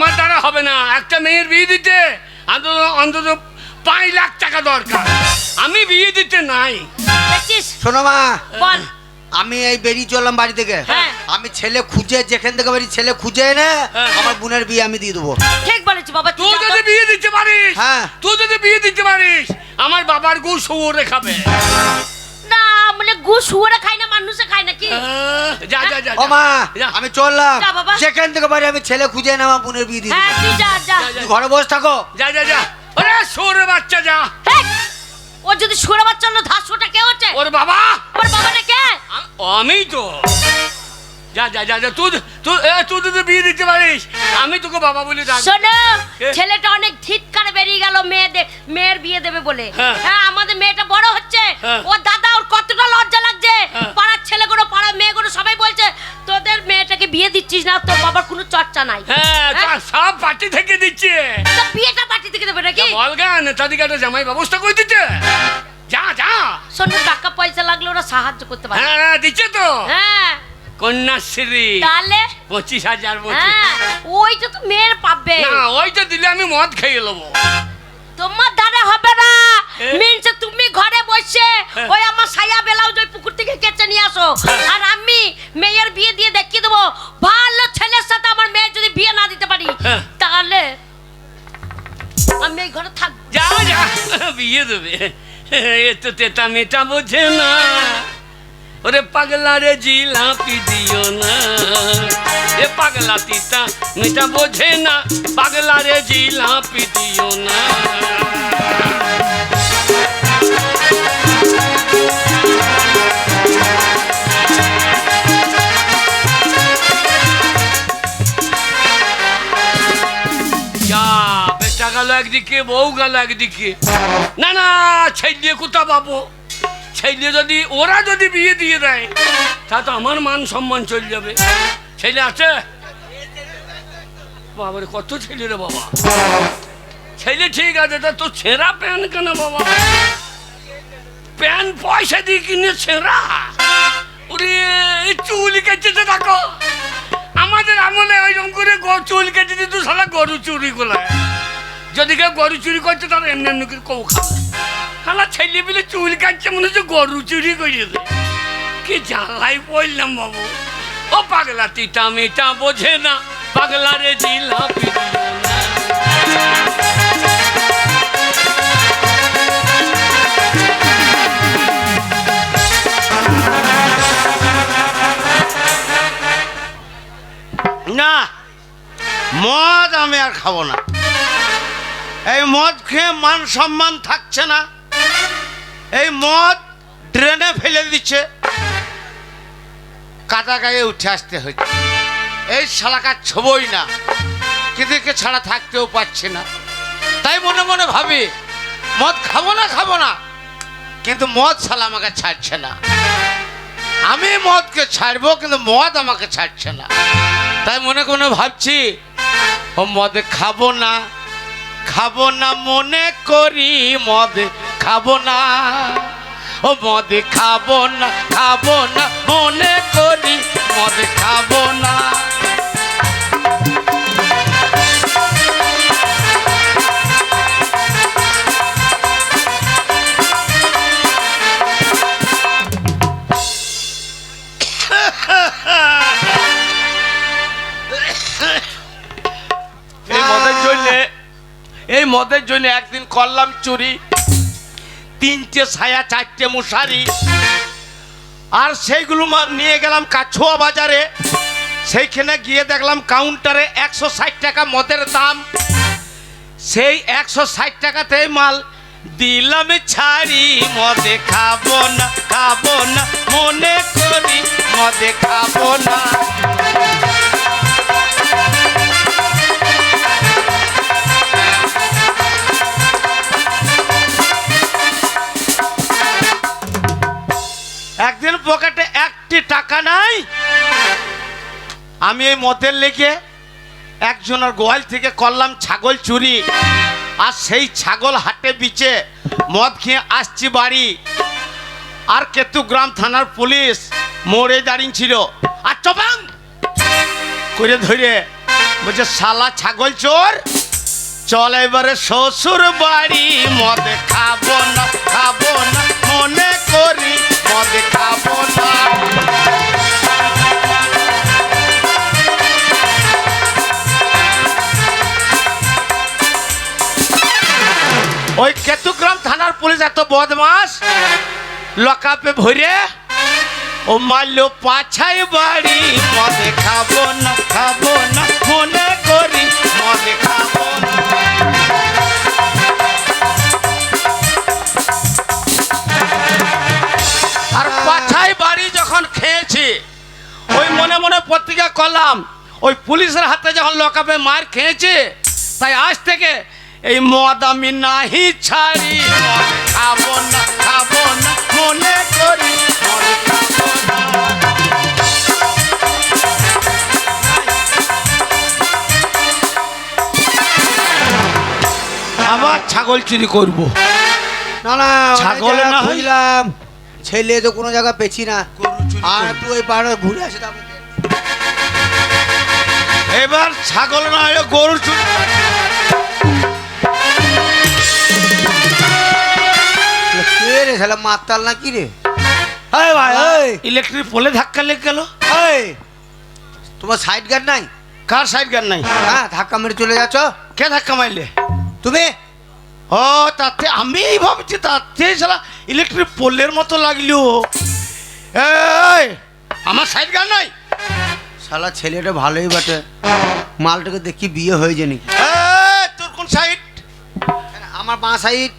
আমার দ্বারা হবে না। একটা মেয়ের বিয়ে দিতে অন্তত 5 লাখ টাকা দরকার। আমি বিয়ে দিতে নাই। শোনো মা, বল। আমি এই বেরিয়ে চললাম বাড়ি থেকে। হ্যাঁ। আমি ছেলে খুঁজে, যেখান থেকে বাড়ি ছেলে খুঁজে এনে আমার বোনের বিয়ে আমি দিয়ে দেবো। ঠিক বলেছি বাবা। তুই যদি বিয়ে দিতে পারিস, হ্যাঁ, তুই যদি বিয়ে দিতে পারিস, আমার বাবার গু শুয়োরে খাবে। না মানে গু শুয়োরে খায় না, মানুষে খায় নাকি? যা যা যা। ও মা, যা। আমি চললাম। যা বাবা। যেখান থেকে বাড়ি আমি ছেলে খুঁজে এনে আমার বোনের বিয়ে দিয়ে হ্যাঁ দেবো। তুই যা যা। তুই ঘরে বসে থাকো। যা যা যা। ওরে শুয়োরে বাচ্চা যা। হেই, ও যদি শুয়োরে বাচ্চা হলো, ধাসটা কে হচ্ছে? ওর বাবা। ওর বাবাটা কে? আমি তো। যা যা যা যা। তুই যদি বিয়ে দিতে পারিস, আমি তোকে বাবা বলে ডাকবো। শোনো, কে? ছেলেটা অনেক ধিৎকারে বেরিয়ে গেল মেয়ের বিয়ে দেবে বলে। হ্যাঁ। হ্যাঁ, আমাদের মেয়েটা বড় হচ্ছে। হ্যাঁ। ও দাদা, ওর কতটা লজ্জা লাগছে। হ্যাঁ। পাড়ার ছেলেগুলো, পাড়ার মেয়েগুলো সবাই বলছে তোদের মেয়েটাকে বিয়ে দিচ্ছিস না, তোর বাবার কোনো চর্চা নাই। হ্যাঁ, হ্যাঁ? সব পার্টি থেকে দিচ্ছে। তা বিয়েটা পার্টি থেকে দেবে নাকি? বলগা নেতাদিকে একটা জামাই ব্যবস্থা করে দিচ্ছে। যা যা। শোনো, টাকা পয়সা লাগলে ওরা সাহায্য করতে পারে। হ্যাঁ দিচ্ছে তো। হ্যাঁ, কন্যাশ্রী তাহলে 25,000 হ্যাঁ, ওইটা তো মেয়ের পাবে। না, ওইটা দিলে আমি মদ খেয়ে নেবো। তোমার দ্বারা হবে না। এ? মিনছে তুমি ঘরে বসে হ্যাঁ। ওই আমার সায়া ব্লাউজ ওই পুকুর থেকে কেচে নিয়ে আসো, আর আমি মেয়ের বিয়ে দিয়ে দেখিয়ে দেবো। ভালো ছেলের সাথে আমার মেয়ে যদি বিয়ে না দিতে পারি, হ্যাঁ। তাহলে আমি এই ঘরে থাকবো। যা যা, বিয়ে দেবে। এ তো তেতা মেটা বোঝে না। ওরে পাগলা রে জিলাপি দিও না। এ পাগলা তিতা মেটা বোঝে না। পাগলা রে জিলাপি দিও না। যা, বেটা গেল একদিকে, বউ গেল একদিকে। না না, ছেলে কোথা পাবো? ছেলে যদি, ওরা যদি বিয়ে দিয়ে দেয়, তা তো আমার মান সম্মান চলে যাবে। ছেলে আছে? বাবারে কত ছেলে রে বাবা। ছেলে ঠিক আছে, তা তোর ছেঁড়া প্যান কেন বাবা? প্যান পয়সা দিয়ে কিনে ছেঁড়া? ওরে চুল কেটেছে দেখো। আমাদের আমলে ওইরকম করে চুল কেটে দিত সালা গরু চুরি করে। যদি কেউ গরু চুরি করছে, তাহলে এমনি এমনি করে কৌ খাবে। সালা ছেলে পেলে চুল কাটছে, মনে হচ্ছে গরু চুরি করেছে। কি জ্বালাই পড়লাম বাবু। ও পাগলা তিতা মেটা বোঝে না। পাগলা রে জিলাপি দিও না। না, মদ আমি আর খাবো না। এই মদ খেয়ে মান সম্মান থাকছে না। এই মদ ড্রেনে ফেলে দিচ্ছে, কাদা গায়ে উঠে আসতে হচ্ছে। এই শালাকা ছবই না, কেদেরকে ছাড়া থাকতেও পারছি না। তাই মনে মনে ভাবি মদ খাবো না, কিন্তু মদ শালা আমাকে ছাড়ছে না। আমি মদকে ছাড়বো, কিন্তু মদ আমাকে ছাড়ছে না। তাই মনে মনে ভাবছি ও মদ খাবো না মনে করি, মদ খাবো না। ও মদ খাবো না মনে করি, মদ খাবো না। এই মদের জন্য একদিন করলাম চুরি, 3টে ছায়া 4টে মশারি, আর সেইগুলো নিয়ে গেলাম কাছুয়া বাজারে। সেইখানে গিয়ে দেখলাম কাউন্টারে 160 টাকা মদের দাম। সেই 160 টাকাতেই মাল দিলাম ছাড়ি। মদে খাবো না মনে করি, মদে খাবো না। একদিন পকেটে 1টি টাকা নাই, আমি এই মদের লেগে একজনের গোয়াল থেকে করলাম ছাগল চুরি। আর সেই ছাগল হাটে বিচে মদ খেয়ে আসছি বাড়ি। আর কেতুগ্রাম থানার পুলিশ মোড়ে দাঁড়িয়ে ছিল, আর চপাং করে ধরে বলছে শালা ছাগল চোর, চল এবারে শ্বশুর বাড়ি, মদ খাবো না মনে করি, মদ খাবো না। ওই কেতুগ্রাম থানার পুলিশ এত বদমাস, লকআপে ভরে ও মারলো পাছাই বাড়ি, মদ খাবো না মনে করি, মদ খাবো না। আর পাছাই বাড়ি যখন খেয়েছি, ওই মনে মনে পত্রিকা করলাম, ওই পুলিশের হাতে যখন লকআপে মার খেয়েছে, তাই আজ থেকে এই মদ আমি নাহি ছাড়ি, মদ খাবো না মনে করি, মদ খাবো না। আবার ছাগল চুরি করব। না না, ছাগল ছাগল না হয়? খুঁজলাম, ছেলে তো কোনো জায়গা পেছি না। গরু চুরি আর করব। তুই ওই পাড়ে ঘুরে আসে তারপরে দেখ। এবার ছাগল না হলে গরু চুরি। কে রে শালা, মাতাল না কি রে? এই ভাই, এই ইলেকট্রিক পোলে ধাক্কা লেগে গেল। এই, তোমার সাইড গার্ড নাই? কার সাইড গান নাই? হ্যাঁ, ধাক্কা মেরে চলে যাচ্ছ কে ধাক্কা মারলে? তুমি। ও তাতে আমি ভাবছি, তাতে শালা ইলেকট্রিক পোলের মতো লাগলো। এই আমার সাইড গান নাই? শালা ছেলেটা ভালোই বটে, মালটাকে দেখি বিয়ে হয়ে যায়নি। তোর কোন সাইড? আমার বাঁ সাইড।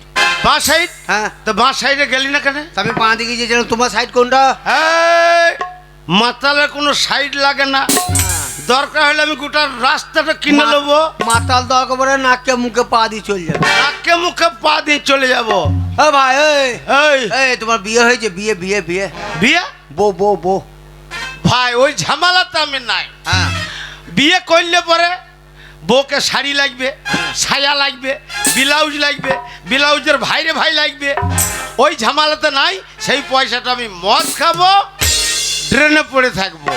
বাঁ সাইড? হ্যাঁ, তো বাঁ সাইডে গেলি না কেন? তা আমি বাঁ দিকে গিয়েছিলাম, তোমার সাইড কোনটা? এই, মাতালের কোনো সাইড লাগে না, দরকার হলে আমি গোটা রাস্তাটা কিনে নেবো। মাতাল দরকার পড়ে নাকে মুখে পা দিয়ে চলে যাবে। নাকে মুখে পা দিয়ে চলে যাবো। এ ভাই, এই এই এই তোমার বিয়ে হয়েছে? বিয়ে বিয়ে বিয়ে বিয়ে? বউ বউ বউ। ভাই ওই ঝামেলাতে আমি নাই। হ্যাঁ, বিয়ে করলে পরে বউকে শাড়ি লাগবে, ছায়া লাগবে, ব্লাউজ লাগবে, ব্লাউজের ভাইরে ভাই লাগবে, ওই ঝামেলাতে নাই। সেই পয়সাটা আমি মদ খাবো, ড্রেনে পড়ে থাকবো,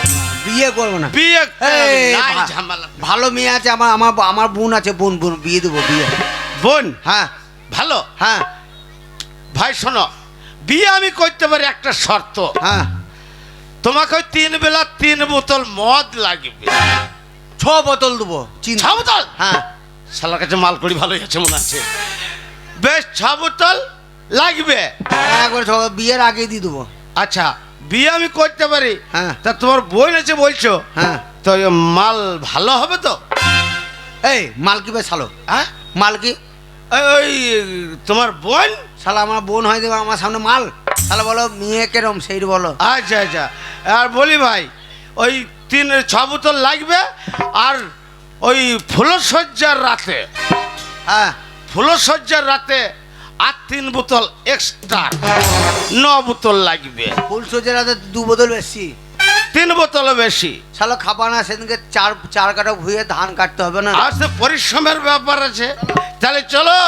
বিয়ে করবো না। বিয়ে এই, নাই ঝামেলা। ভালো মেয়ে আছে আমার, আমার আমার বোন আছে, বোন বোন বিয়ে দেবো, বিয়ে। বোন হ্যাঁ ভালো? হ্যাঁ ভাই শোনো, বিয়ে আমি করতে পারি, একটা শর্ত, হ্যাঁ। তোমাকে ওই 3 বেলা 3 বোতল মদ লাগবে। 6 বোতল দেবো। 6 বোতল? হ্যাঁ, শালার কাছে মাল করি ভালোই আছে মনে আছে। বেশ, 6 বোতল লাগবে। একবার বিয়ের আগে দিয়ে দেবো। আচ্ছা, বিয়ে আমি করতে পারি। হ্যাঁ। তা তোমার বোন আছে বলছো, হ্যাঁ, তো মাল ভালো হবে তো? এই মাল কি বে শালো? হ্যাঁ, মাল কি? ওই তোমার বোন? শালা আমার বোন হয়ে দেবে আমার সামনে মাল? শালা বলো মেয়ে কেরম সেই বলো। আচ্ছা আচ্ছা, আর বলি ভাই, ওই 6 বোতল লাগবে। আর ওই ফুলসজ্জার রাতে, হ্যাঁ, ফুলসজ্জার রাতে আর 3 বোতল এক্সট্রা, 9 বোতল লাগবে। ফুল সজ্জার রাতে 2 বোতল বেশি। 3 বোতলও বেশি। শালা খাবা না, সেদিনকে চার কাটা ভুয়ে ধান কাটতে হবে না? আর তো পরিশ্রমের ব্যাপার আছে। তাহলে চলো,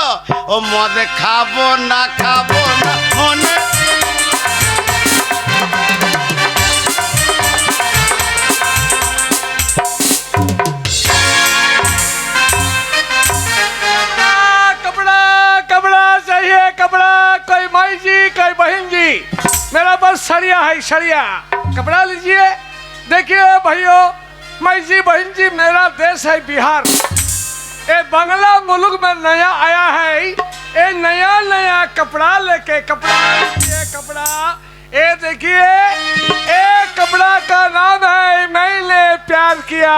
ও মদে খাবো না মনে। कपड़ा कपड़ा चाहिए, कपड़ा। कोई माई जी, कोई बहन जी, मेरा पास सरिया है, सरिया। कपड़ा लीजिए। देखिए भाइयों, माई जी, बहन जी, मेरा देश है बिहार। ये बांग्ला मुल्क में नया आया है, ये नया नया कपड़ा लेके कपड़ा लीजिए, कपड़ा। ये देखिए, ये कपड़ा का नाम है मैंने प्यार किया।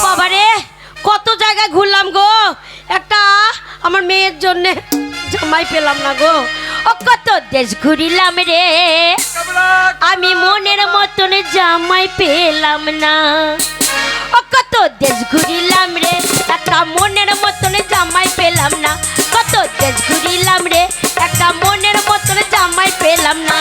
বাবা রে, কত জায়গায় ঘুরলাম গো, একটা আমার মেয়ের জন্য জামাই পেলাম না গো। ও কত দেশ ঘুরিলাম রে, कपड़ा আমি মনের মতন জামাই পেলাম না। ও কত দেশ ঘুরিলাম রে, একটা মনের মতন জামাই পেলাম না। কত দেশ ঘুরিলাম রে, একটা মনের মতন জামাই পেলাম না।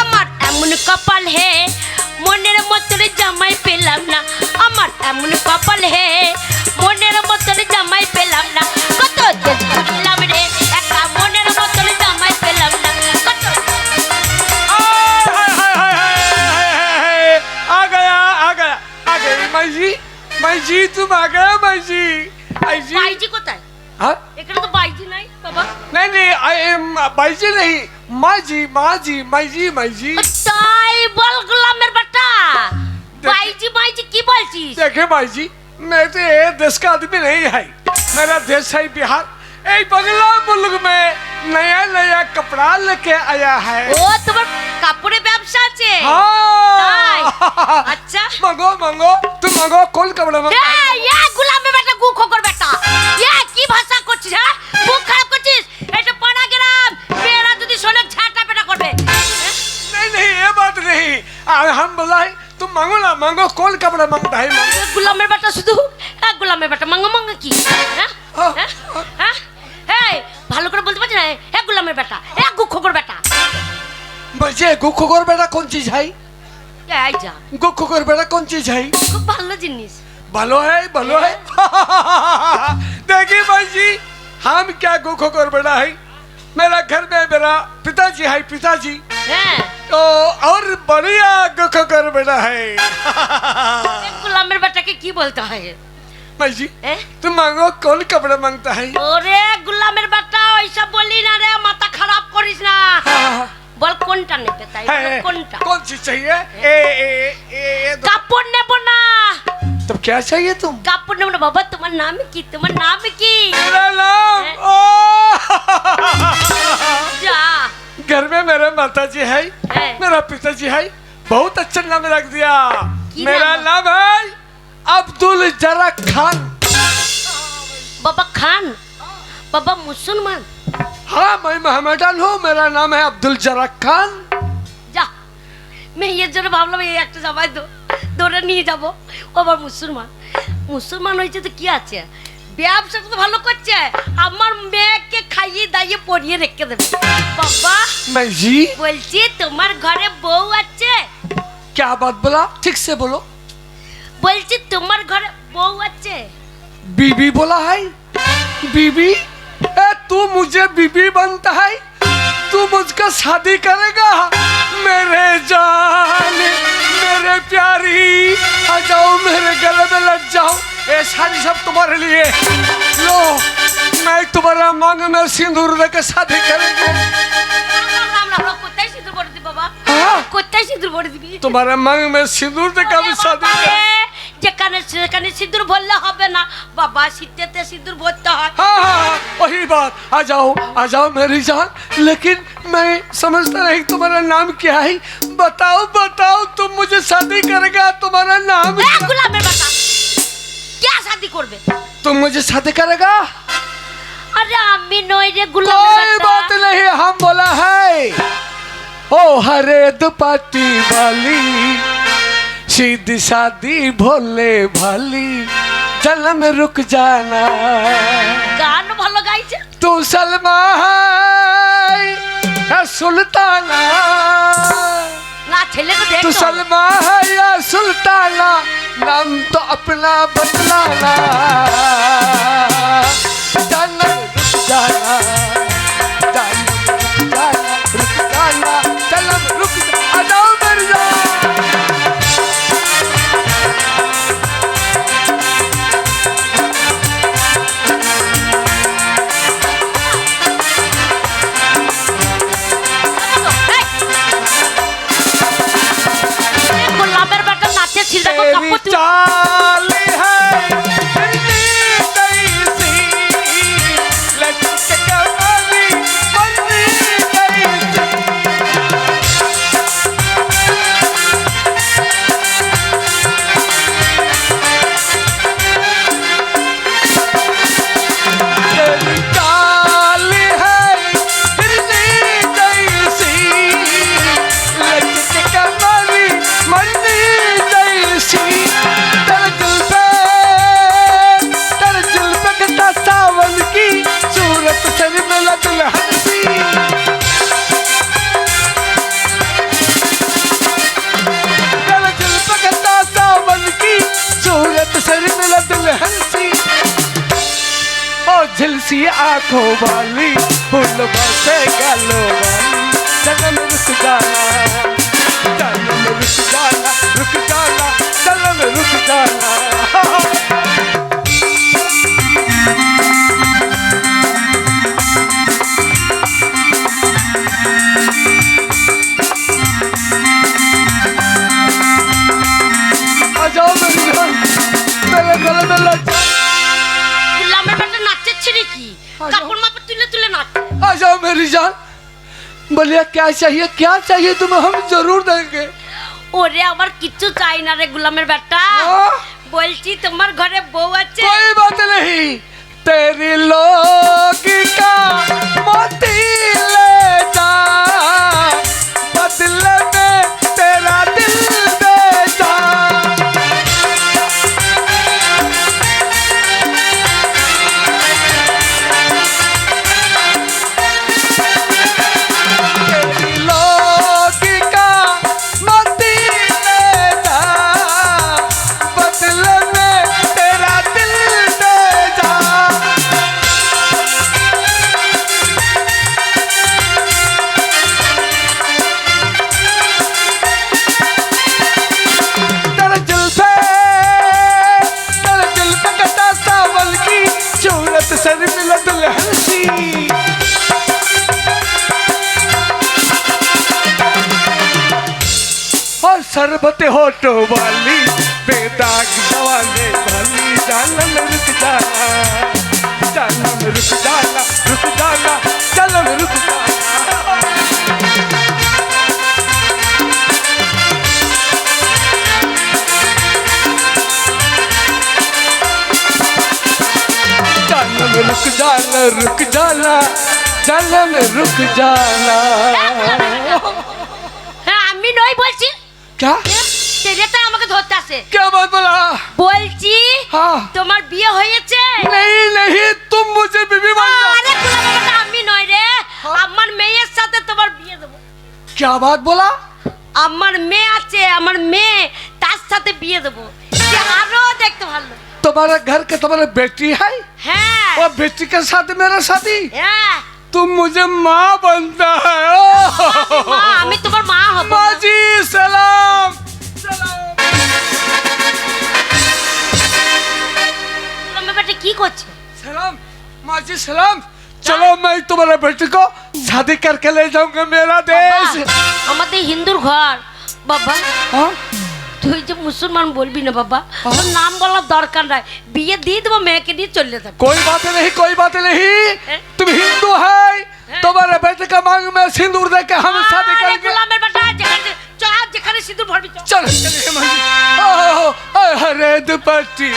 আমার এমন কপাল হে, মনের মতন জামাই পেলাম না। আমার এমন কপাল হে, মনের মতন জামাই পেলাম না। কত দেশ ঘুরলাম রে, একটা মনের भाईजी नहीं, माँ जी माँ जी माँ जी माँ जी। তাই বল গোলামের বেটা, বাইজি বাইজি কি বলছিস? देखे भाई जी, मैं तो ये देश का आदमी नहीं है, मेरा देश है बिहार। एक बंगला मुल्क में नया नया कपड़ा लेके आया है। ও তোমার কাপড়ের ব্যবসা আছে? हाँ। আচ্ছা। मांगो मांगो, तुम मांगो, कौन कपड़ा मांगो? এ গোলামের বেটা, গু খোকর বেটা, এ কি ভাষা করছিস? হ্যাঁ, মুখ খারাপ করছিস? এটা পাড়া গ্রাম, মেয়েরা যদি শোনে ঝাঁটা পেটা করবে। नहीं नहीं, ये बात नहीं, हम बोला है तुम मांगो ना, मांगो, कौन कपड़ा मांगता है मांगो। গোলামের বেটা শুধু গোলামের বেটা মাঙ্গা মাঙ্গা কি? হ্যাঁ হ্যাঁ হ্যাঁ, এই ভালো করে বলতে পারছিস না? হ্যাঁ গোলামের বেটা, গু খোকর বেটা। बच्चे गुखोर बेटा कौन चीज है? এই যা, गुखोर बेटा कौन चीज है? খুব ভালো জিনিস। भलो है भलो है। देखिए भाई जी, हम क्या गुखोर बेटा है, मेरा घर में मेरा पिताजी है, पिताजी হ্যাঁ, तो और बढ़िया गुखोर बेटा है। গোলামের বেটাকে কি বলতে হয়? भाई जी, হ্যাঁ, तुम मांगो, कौन कपड़ा मांगता है? ওরে গোলামের বেটা, ওইসব বলি না রে, মাথা খারাপ করিস না। বল কোনটা নেবে, তাই বল है, কোনটা? कौन चीज चाहिए? কাপড় নেব না। तब क्या चाहिए तुम? কাপড় নেব না বাবা। তোমার নাম কি? তোমার নাম কি? मेरा नाम ओ যা। घर में मेरे माता जी है, है। मेरा पिताजी है, बहुत अच्छा नाम रख दिया। की मेरा नाम? नाम है अब्दुल जरक खान। বাবা খান, বাবা মুসলমান। हाँ, मैं मोहम्मदन हूँ, मेरा नाम है अब्दुल जरक खान। যা, মেয়ের জন্য ভাবলাম এই একটা জামাই ধরে নিয়ে যাবো। ও আবার মুসলমান। মুসলমান হয়েছে তো কি আছে, ব্যবসাটা তো ভালো করছে, আমার মেয়েকে খাইয়ে দাইয়ে পরিয়ে রেখে দেবে। বাবা मैं जी, বলছি তোমার ঘরে বউ আছে? क्या बात बोला? ठीक से बोलो। বলছি তোমার ঘরে বউ আছে? बीबी बोला है? बीबी? ए, तू मुझे बीबी बनता है? तू मुझको शादी करेगा? मेरे जान, मेरे प्यारी, आ जाओ मेरे गले में लग जाओ। ये सारी सब तुम्हारे लिए। लो, मैं तुम्हारा मांग में सिंदूर लेके शादी करेंगे। কোথায় সিঁদুর পরে দিবি বাবা? हाँ, কোথায় সিঁদুর পরে দিবি? तुम्हारे मांग में सिंदूर देकर भी शादी करेंगे। যেখানে সেখানে সিঁদুর ভরলে হবে না বাবা, শীতেতে সিঁদুর ভরতে হয়। हाँ हाँ, वही बात। आ जाओ मेरी जान, लेकिन मैं समझता नहीं तुम्हारा नाम क्या है। बताओ बताओ, तुम मुझे शादी करेगा, तुम्हारा नाम এ क्या? গোলামের বেটা, কে শাদি করবে? तुम मुझे शादी करेगा? আরে আমি নই রে গোলামের कोई बात বেটা। नहीं, हम बोला है। ओ हरे दुपट्टी वाली, सीधी शादी भोले भाली, जन्म रुक जाना। গান ভালো গাইছে। तू सलमा है सुल्ताना, না ছেলে তো तू দেখো। सलमा है या सुल्ताना, नाम तो अपना बदलाना। जन्म रुक जाना, जन्म रुक जाना, रुक जाना, जन्म रुक जाना। आ जाओ मेरी जान। গোলামের বেটা নাচে ছিল দেখো, तेरी কাপড় তুই। चाल है दिल्ली कैसी, लचक कमली बंदी कैसी। तेरी चाल है दिल्ली कैसी, लचक कमली बंदी कैसी। तेरे जुल्फे कहता सावन की सूरत शर्मिला दुल्हन सी। तेरे जुल्फे कहता सावन की सूरत शर्मिला दुल्हन सी। ओ झिलसी आंखों वाली, फूल से गालों वाली, जन्म रुक जाना, जन्म रुक जाना, रुक जाना, जन्म रुक जाना। बोलिए क्या चाहिए तुम्हें, हम जरूर देंगे। ওরে আমার কিচ্ছু চাই না রে গোলামের বেটা। हाँ? বলছি তোমার ঘরে বউ আছে? कोई बात नहीं, तेरी लोगी का मोती ले जा, बदले में तेरा दिल दे जा। तेरी लोगी का मोती ले जा, बदले में तेरा दिल दे जा। तेरे जुल्फे कटा सावल की सूरत सर मिला दुल्हन सी। और शरबत होठों वाली बेदाग जवाने वाली, जानम रुक जाना, जानम रुक जाना, रुक जाना, जानम रुक जाना। जानम रुक जाना, रुक जाना, जानम रुक जाना। হ্যাঁ আমি নই বলছি। क्या ছেলেটা আমাকে ধরতে আসে। क्या बात बोला? বলছি हाँ। তোমার বিয়ে হয়েছে? नहीं नहीं, तुम मुझे बीबी बन जाओ। আরে গোলামের বেটা আমি নই রে, আমার মেয়ের সাথে তোমার বিয়ে দেবো। क्या बात बोला? আমার মেয়ে আছে, আমার মেয়ে, তার সাথে বিয়ে দেবো। সে আরো দেখতে ভালো। तुम्हारे घर के तुम्हारे बेटी है, হ্যাঁ और बेटी के साथ मेरा शादी, হ্যাঁ तुम मुझे माँ बनता है। মা, আমি তোমার মা হব। माँ जी सलाम सलाम। গোলামের বেটা কি করছে? सलाम माँ जी सलाम। चलो मैं तुम्हारे बेटी को शादी करके ले जाऊंगा मेरा देश। বাবা, আমাদের হিন্দুর ঘর বাবা। हाँ? তুই যে মুসলমান বলবি না বাবা, তোর নাম বলার দরকার নাই, বিয়ে দিয়ে দেবো, মেয়েকে নিয়ে চলে যাবে। कोई बात नहीं, कोई बात नहीं। तुम हिंदू है, तुम्हारे बेटे का मांग में सिंदूर दे के हम शादी আরে करेंगे। গোলামের বেটা, যেখানে সিঁদুর ভরবি চল। चलो चलिए माँ जी। ओह, ओह, हरे दुपट्टी।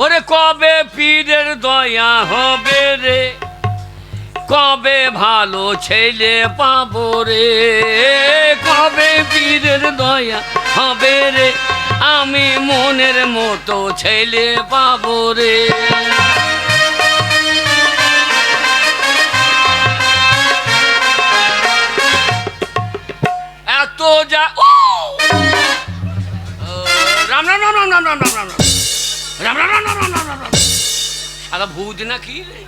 ওরে কবে পীরের দয়া হবে রে, কবে ভালো ছেলে পাবো রে, কবে পীরের দয়া হবে রে, আমি মনের মতো ছেলে পাবো রে। এত যা ও রাম রাম রাম রাম রাম রাম রাম রাম রাম রাম রাম রাম রাম রাম রাম রাম। শালা ভূত নাকি রে?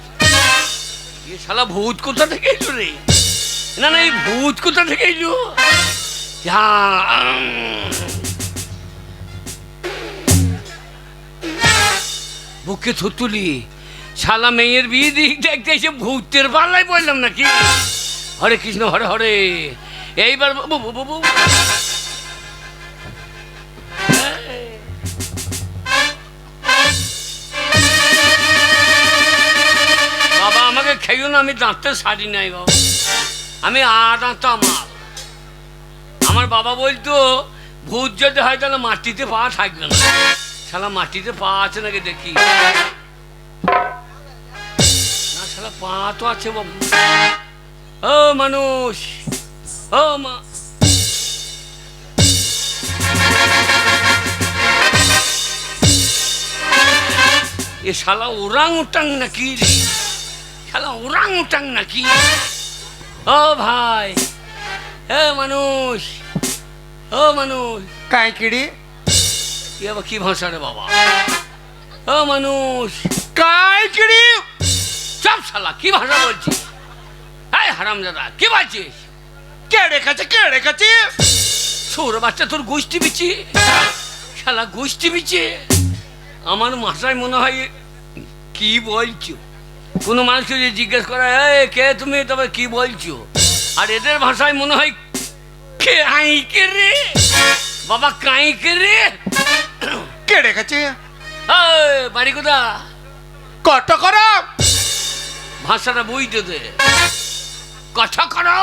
এ শালা ভূত কোথা থেকে এলো রে? না না, এই ভূত কোথা থেকে এলো? বুকে থুতুলি, শালা মেয়ের বিয়ে দেখতে এসে ভূতের পাল্লায় বললাম নাকি? হরে কৃষ্ণ হরে হরে। এইবার বাবা আমাকে খেয়েও না, আমি দাঁততে সারি নাই বাবা, আমি দাঁত মাল। আমার বাবা বলতো ভূত যদি হয় তাহলে মাটিতে পা থাকবে না। শালা মাটিতে পা আছে নাকি দেখি? না শালা পা তো আছে বাবু। ও মানুষ, ও মা, এ শালা ওরাং উটাং নাকি রে? শালা ওরাং উটাং নাকি? ও ভাই, এ মানুষ, ও মানুষ। কাঁকড়ি কি আবার কি ভাষা রে বাবা? ও মানুষ, কাঁকড়ি। সব শালা কি ভাষা বলছিস? হায় হারামজাদা কি বলছিস? কে রেখেছে কে রেখেছে? ছোট বাচ্চা তোর গোষ্ঠী বিচি, শালা গোষ্ঠী বিচি। আমার মাথায় মনে হয় কি বলছো, কোনো মানুষকে যদি জিজ্ঞেস করা এই কে তুমি, তবে কি বলছো? আর এদের ভাষায় মনে হয় কে আই কে রে বাবা, কাই কে রে। কে রেখেছে? এই, বাড়ি কোথা? কত করো ভাষাটা বুঝতে দে। কথা করো।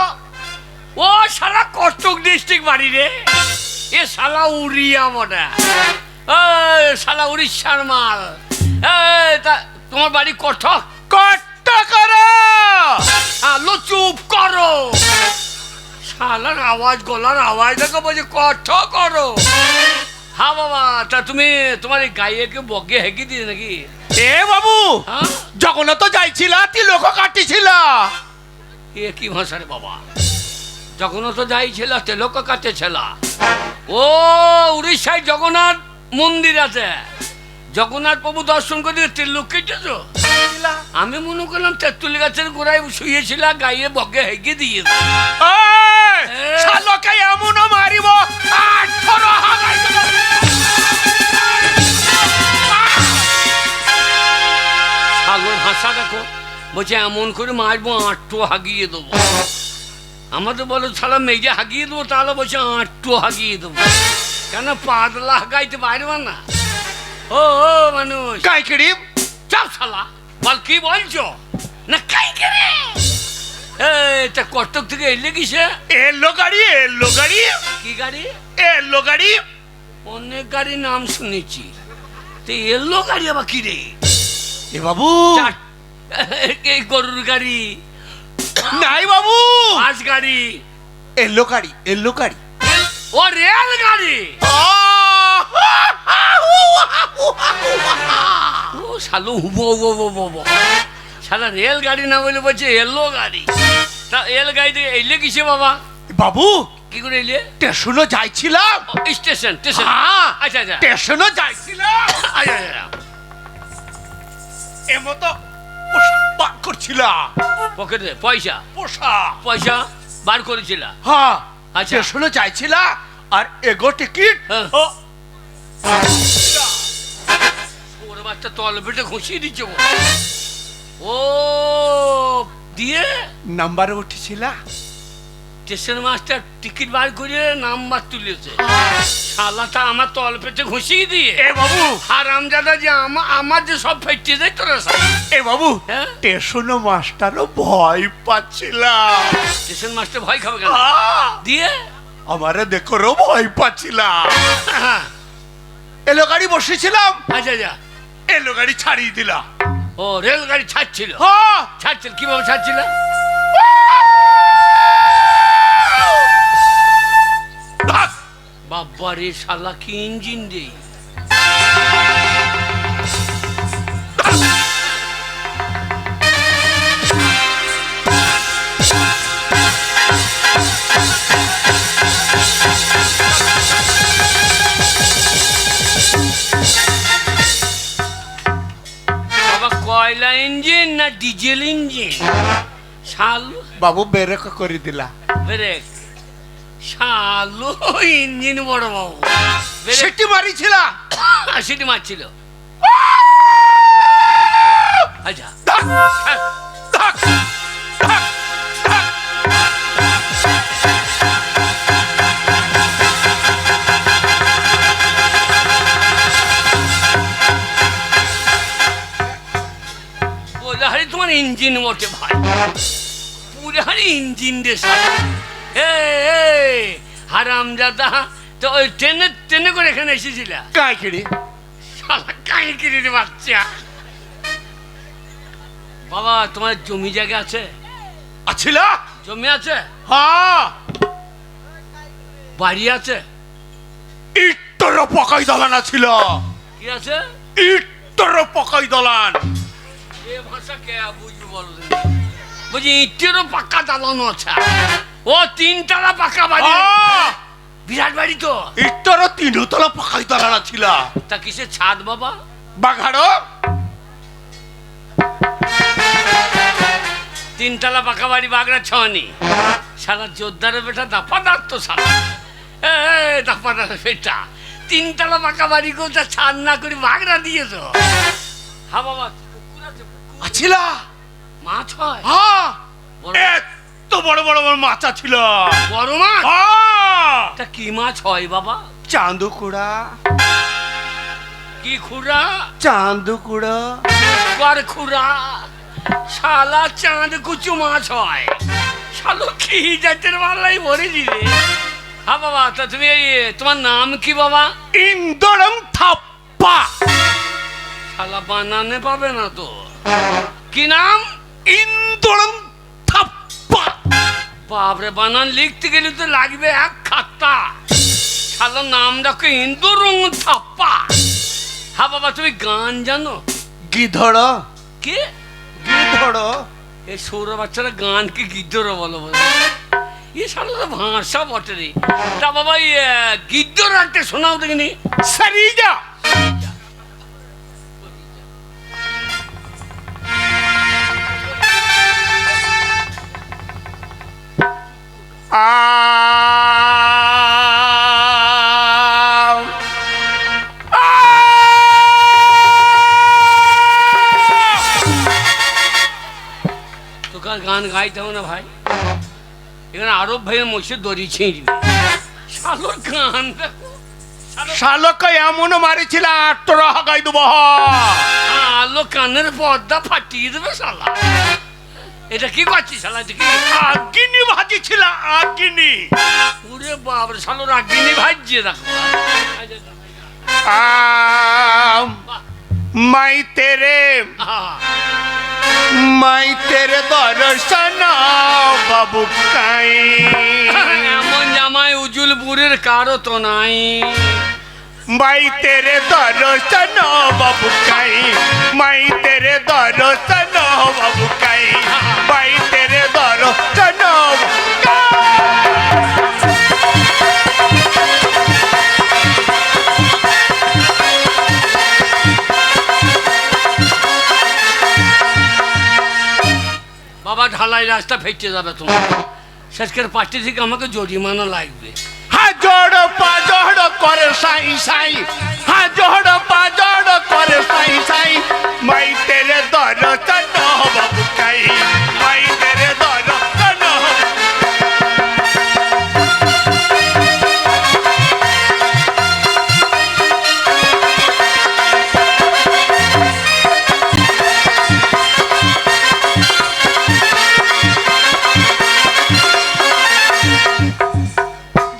ও শালা কটক ডিস্ট্রিক্ট বাড়ি রে। এ শালা উড়িয়া মনে, শালা উড়িষ্যার মাল। তা তোমার বাড়ি কটক? কত করো আলো চুপ করো। শালার আওয়াজ, গলার আওয়াজ দেখো, বলছে কটক করো। হ্যাঁ বাবা, তা তুমি তোমার এই গায়ে কে বগে হেঁকে দিয়ে নাকি? এ বাবু, হ্যাঁ, জগন্নাথ যাইছিল তুই লোক কাটিছিল। এ কি ভাষা রে বাবা? যখন তো যাই ছিল তেলক কাটে ছেলা। ও উড়িষ্যায় জগন্নাথ মন্দির আছে, জগন্নাথ প্রভু দর্শন করে তেলক কেটেছ। আমি মনে করলাম তেঁতুল গাছের গোড়ায় শুয়েছিল, গায়ে বগে হেগে দিয়ে। শালকে এমন মারিব 18 হাজার। শালোর ভাষা দেখো, বলছে এমন করে মারবো 8 হাগিয়ে দেবো। আমাদের বলো শালা মেজে হাগিয়ে দেবো, তাহলে বলছে 8 হাগিয়ে দেবো। কেন পাতলা হাগাইতে পারবে না? ও ও মানুষ কাইকিড়ি চাপ শালা, বল কি বলছো না কাই করে? এই তা কটক থেকে এলে কিসে? এলো গাড়ি এলো গাড়ি কি গাড়ি? এলো গাড়ি। অনেক গাড়ির নাম শুনেছি, তো এলো গাড়ি আবার কি রে? এ বাবু এই গরুর গাড়ি, নাই বাবু, বাস গাড়ি, এলো গাড়ি এলো গাড়ি। ও রেল গাড়ি। ও শালো হুবো শালা রেল গাড়ি না বলে বলছে এলো গাড়ি। তা এল গাড়িতে এলে কিসে বাবা? বাবু কি করে এলে? স্টেশনও যাইছিলাম। স্টেশন স্টেশন, হ্যাঁ, আচ্ছা আচ্ছা স্টেশনও যাইছিলাম। আচ্ছা আচ্ছা। এমতো পোশাক বার করছিলাম। পকেটে পয়সা পোশাক পয়সা বার করেছিল? হ্যাঁ, আচ্ছা। স্টেশনও যাইছিলাম আর এগো টিকিট। হ্যাঁ। ওর বাচ্চা তল পেটে ঘুষিয়ে দিচ্ছে ও দিয়ে নাম্বারে উঠেছিল। স্টেশন মাস্টার টিকিট বার করে নাম্বার তুলেছে। শালাটা আমার তল পেটে ঘুষিয়ে দিয়ে। এ বাবু হারামজাদা যে আমার যে সব ফেটে দেয় তোরা সব। এ বাবু হ্যাঁ? স্টেশন মাস্টারও ভয় পাচ্ছিলাম। স্টেশন মাস্টার ভয় খাবে কেন? দিয়ে আমারে দেখো ভয় পাচ্ছিলাম। হ্যাঁ, এলো গাড়ি বসেছিলাম, আচ্ছা আচ্ছা। এলো গাড়ি ছাড়িয়ে দিলাম। ও রেলগাড়ি ছাড়ছিল? হ্যাঁ, ছাড়ছিল কিভাবে ছাড়ছিল? ধাক, বাবা রে, শালা কি ইঞ্জিন রে! বাবা কয়লা ইঞ্জিন না ডিজেল ইঞ্জিন? শাল বাবু ব্রেক করে দিলা। ব্রেক শালো ইঞ্জিন বড় বাবু ব্রেক সেটি মারিছিল। সেটি মারছিল। আচ্ছা ধাক, ধাক, ধাক, ধাক। বলে হারি তোমার ইঞ্জিন ওঠে ভাই, পুরে হারি ইঞ্জিন রে শালা। হারামজাদা, তো ওই ট্রেনে ট্রেনে করে এখানে এসেছিল? কাইকিড়ি শালা কাইকিরির বাচ্চা। বাবা তোমার জমি জায়গা আছে? আছিল। জমি আছে? হ্যাঁ, বাড়ি আছে? ইট্টর পকাই দলান ছিল। কি আছে? ইট্টর পকাই দলান। এ ভাষা কে বুঝবে বলো? বলছি ইটেরও পাক্কা দালানো আছে। ও 3 তলা পাকা বাড়ি, হ্যাঁ, বিরাট বাড়ি তো। ইট্টর 3 তলা পকাই দলান ছিল। তা কিসের ছাদ বাবা? বাঘাড়ো তিনতলা পাকা বাড়ি বাগড়া ছনি সারা জোরদারের বেটা দাপাদার তো সারা দাপাদার বেটা তিনতলা পাকা বাড়ি কোথা ছাড় না করে বাগড়া দিয়েছ। হ্যাঁ বাবা পুকুর আছে, পুকুর। আছিলা মাছ হয় হ্যাঁ বড় এত বড় বড় বড় মাছা ছিল। বড় মাছ? হ্যাঁ তা কি মাছ হয় বাবা? চান্দুকুড়া কি খুড়া? চান্দুকুড়া কর খুড়া শালা চাঁদ কুচু মাছ হয়। শালো কি জাতের মালাই ভরে দিলে। হ্যাঁ বাবা তা তুমি এই তোমার নাম কি বাবা? ইন্দরম থাপ্পা। শালা বানানে পাবে না তো। কি নাম? ইন্দরম থাপ্পা। বাপরে বানান লিখতে গেলে তো লাগবে এক খাতা। শালা নাম রাখো ইন্দুরং থাপ্পা। হ্যাঁ বাবা তুমি গান জানো? গিধড় কে? গিধড় এই সৌর বাচ্চারা গান কি গিদ্দরা বলো বলো? এ শালা তো ভাষা বটে রে। তা বাবা গিদ্দর একটা শোনাও দেখিনি। সারিজা তোকার গান গাইতে হবে না ভাই, এখানে আরব ভাইয়ের মশে দড়ি ছিঁড়বে। শালোর গান দেখো, শালকে এমন মারিছিল আটটা হাগাই দেব। আলো কানের পর্দা ফাটিয়ে দেবে শালা। এটা কি করছিস শালা? এটা কি আগিনি ভাজিছিল আগিনি। ওরে বাপরে শালোর আগ্নি ভাজিয়ে দেখো। মাই তেরে দর্শন বাবু কাই। এমন জামাই উজুল বুড়ের কারো তো নাই। মাই তেরে দর্শন বাবু কাই। মাই তেরে দর্শন বাবু কাই। মাই তেরে দর্শন বাবা ঢালাই রাস্তা ফেটে যাবে তোমার। শেষকের পার্টি থেকে আমাকে জরিমানা লাগবে। হাজড় পাজড় করে সাই সাই। হাজড় পাজড় করে সাই সাই। মাই তেরে দর্শন বাবু কাই। মাই তেরে দর্শন।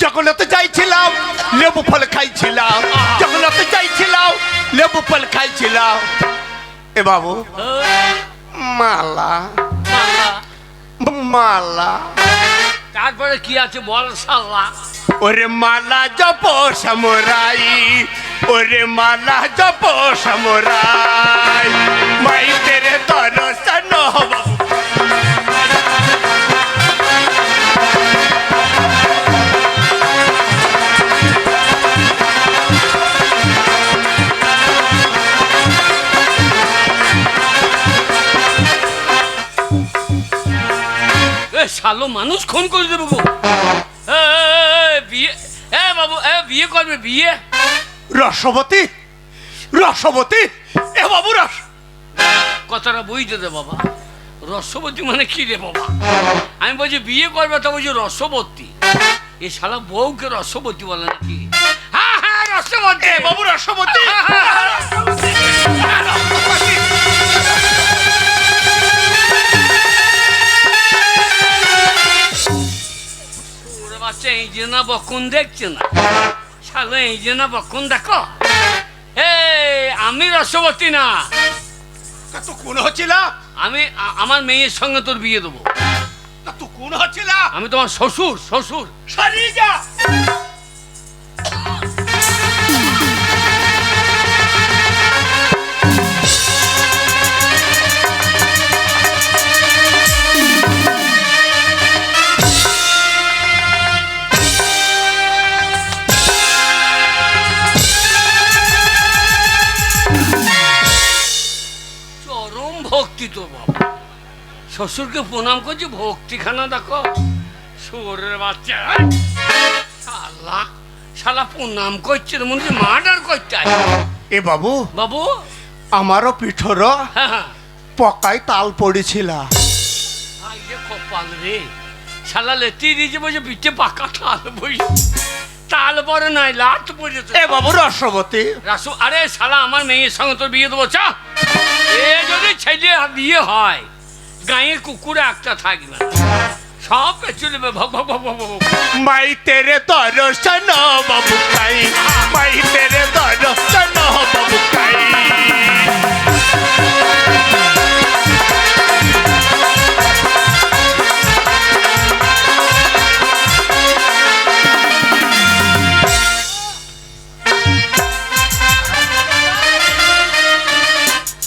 জগন্নাথ যাইছিলাম লেবু ফল খাইছিলাম। জগন্নাথ যাইছিলাম লেবু ফল খাইছিলাম। এ বাবু মালা মাল্লা। মালা। তারপরে কি আছে বল শালা? ওরে মালা জপ সমরাই। ওরে মালা জপ সমরাই। মাই তেরে দর্শন বাবু। শালো মানুষ খুন করে দেবো গো। বিয়ে বাবু বিয়ে করবে বিয়ে? রসবতী রসবতী। এ বাবু রস কথাটা বুঝতে দে বাবা। রসবতী মানে কি রে বাবা? আমি বলছি বিয়ে করবে তা বলছি রসবতী। এ শালা বউকে রসবতী বলে নাকি? হ্যাঁ হ্যাঁ রসবতী। এ বাবু রসবতী। বাচ্চা এই যে না বক্ষণ দেখছে না। শালো এই যে না বক্ষণ দেখো। আমি রসবতী না। তো কোন হচ্ছিল? আমার মেয়ের সঙ্গে তোর বিয়ে দেবো। তো কোন হচ্ছিল? আমি তোমার শ্বশুর। শ্বশুর সারিয়ে যা। চরম ভক্তি তোর বাবা। শ্বশুরকে প্রণাম করছি, ভক্তিখানা দেখো। শুয়োরের বাচ্চা শালা, শালা প্রণাম করছে তো মনে হচ্ছে মার্ডার করতে আসে। এ বাবু, বাবু আমারও পিঠর হ্যাঁ হ্যাঁ, পকায় তাল পড়েছিল। আই যে কপাল রে, শালা লেতি দিয়েছে বলছে পিঠে পাকা তাল বই, তাল পরে নাই লাট পড়েছে। এ বাবু রসবতী, রাসু, আরে শালা আমার মেয়ের সঙ্গে তোর বিয়ে দেবো চা। এ যদি ছেলে বিয়ে হয় গায়ে কুকুরে একটা থাকবে না, সব চলবে ভগ ভগ ভগ ভগ ভগ। মাই তেরে দর্শন বাবু কাই, মাই তেরে দর্শন বাবু কাই।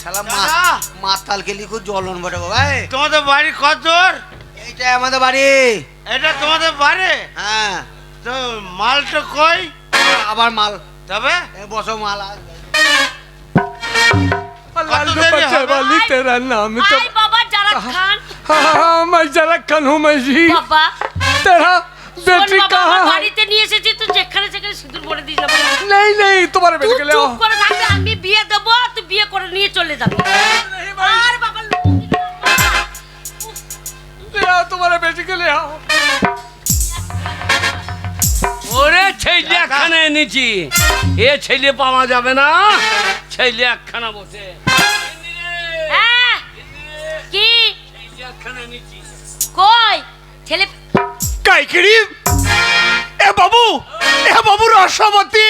শালা মাতাল গেলি খুব জ্বলন বটে বাবা। তোমাদের বাড়ি কত দূর? এইটাই আমাদের বাড়ি। এটা তোমাদের বাড়ি? হ্যাঁ, তো মালটা কই? আবার মাল, তবে বসো মাল আসবে। लालू देरी बच्चे होगा? वाली तेरा नाम तो আই বাবা যারা খান। हाँ मैं जरा कन हूँ मैं जी। বাবা तेरा শোন बेटी বাবা, कहाँ আমার है? বাড়িতে নিয়ে এসেছি, তুই যেখানে সেখানে সিঁদুর পরে দিস না বাবা। नहीं नहीं तुम्हारे बेटे তুই के ले आओ। চুপ করে থাকবে, আমি বিয়ে দেবো, তুই বিয়ে করে নিয়ে চলে যাবি। আর বাবা ले आओ तुम्हारे बेटे के ले आओ। ওরে ছেলে একখানা এনেছি, এ ছেলে পাওয়া যাবে না, ছেলে একখানা বসে। হ্যাঁ কি ছেলে একখানা এনেছি। কই ছেলে? কাইকিরি, এ বাবু, এ বাবু রসবতী।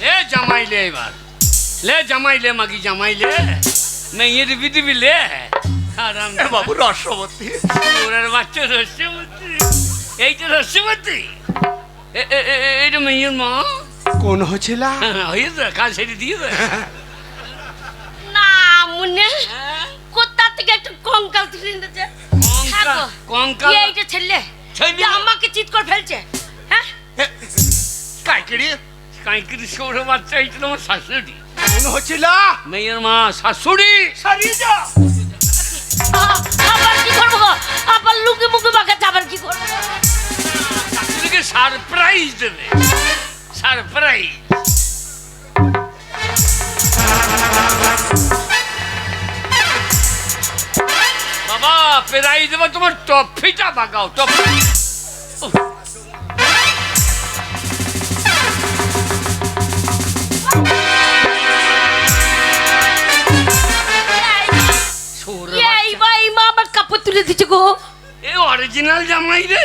ले जमाई ले एबार, ले जमाई ले मागी जमाई ले, मैं ये विधि भी ले आराम এ বাবু রসবতী। ওরার বাচ্চা রসবতী, এইটা রসবতী, এইটা মেয়ের মা। কোন হয়েছিল? হয়েছে কাজ সেটি দিয়ে দে। না মুন্নে কোথা থেকে একটা কঙ্কাল তুলে এনেছে। হ্যাঁ গো, কঙ্কাল এইটা ছেলে ছেলে? যে আমাকে চিৎ করে ফেলছে। হ্যাঁ কাইকিরি, কাঁকড়ি সৌর বাচ্চা, এইটা তোমার শাশুড়ি। কোন হয়েছিল? মেয়ের মা শাশুড়ি। সারিয়ে যা। আবার কি করবো গো? আবার লুকে মুখে বাঁকাচ্ছে, আবার কি করবো? শাশুড়িকে সারপ্রাইজ দেবে, সারপ্রাইজ। বাবা প্রাইজ দেবো, তোমার টফিটা বাগাও, টফি। সৌরে এই বা এই মা আমার কাপড় তুলে দিচ্ছে গো। এ অরিজিনাল জামাই রে।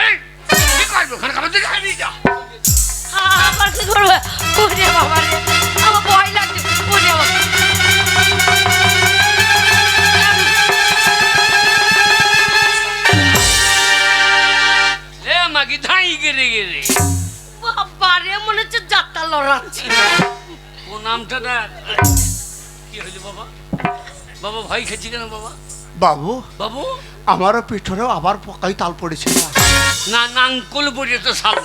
এই, কি করবো ওখানে, খাবার দিকে খাইয়ে যা। আবার কি করবো? ওরে বাবা রে, আমার ভয় লাগছে। ওরে বাবা, এ মাগি ধাই গেরে গেরে। বাবা রে, মনে হচ্ছে যাত্রা লড়াচ্ছি। ও নামটা না কি হইলো বাবা? বাবা ভয় খেয়েছি কেন বাবা? বাবু, বাবু আমারও পিঠরে আবার পকাই তাল পড়েছিল। না নাঙ্কুল বলে তো শালো,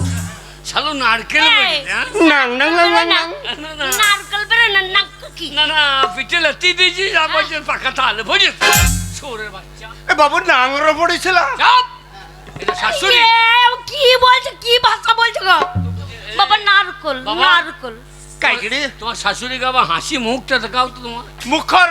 শালো নারকেল বলে, এই। হ্যাঁ? নাং নাং নাং নাং নাং। না না নারকেল বেরো না, নাক কি? না না পিঠে লাতি দিয়েছি, আবার যে পাকা তাল ভরে সৌরের বাচ্চা। এ বাবু নাংর পড়েছিল। চাপ, এটা শাশুড়ি। এ, কি বলছে, কি ভাষা বলছে গো? বাবা নারকল, বাবা। নারকল। কাইকিরি, তোমার শাশুড়িকে আবার হাসি মুখটা দেখাও তো তোমার। মুখর।